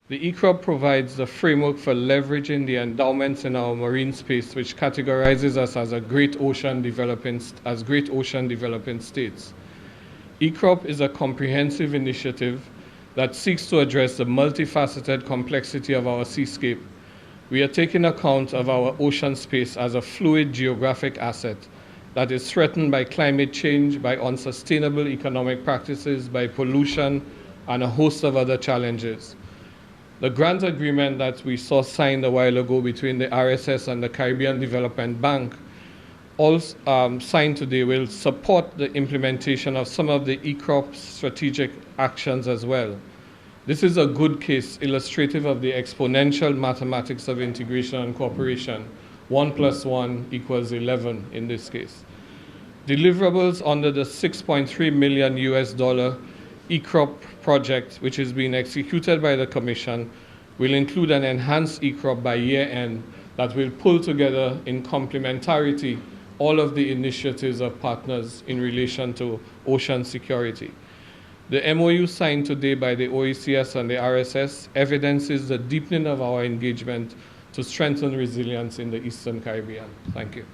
The ECROP provides the framework for leveraging the endowments in our marine space, which categorizes us as great ocean developing states. ECROP is a comprehensive initiative that seeks to address the multifaceted complexity of our seascape. We are taking account of our ocean space as a fluid geographic asset that is threatened by climate change, by unsustainable economic practices, by pollution, and a host of other challenges. The grant agreement that we saw signed a while ago between the RSS and the Caribbean Development Bank, all signed today, will support the implementation of some of the ECROP strategic actions as well. This is a good case illustrative of the exponential mathematics of integration and cooperation. 1 + 1 = 11 in this case. Deliverables under the $6.3 million ECROP project, which is being executed by the Commission, will include an enhanced ECROP by year end that will pull together in complementarity all of the initiatives of partners in relation to ocean security. The MOU signed today by the OECS and the RSS evidences the deepening of our engagement to strengthen resilience in the Eastern Caribbean. Thank you.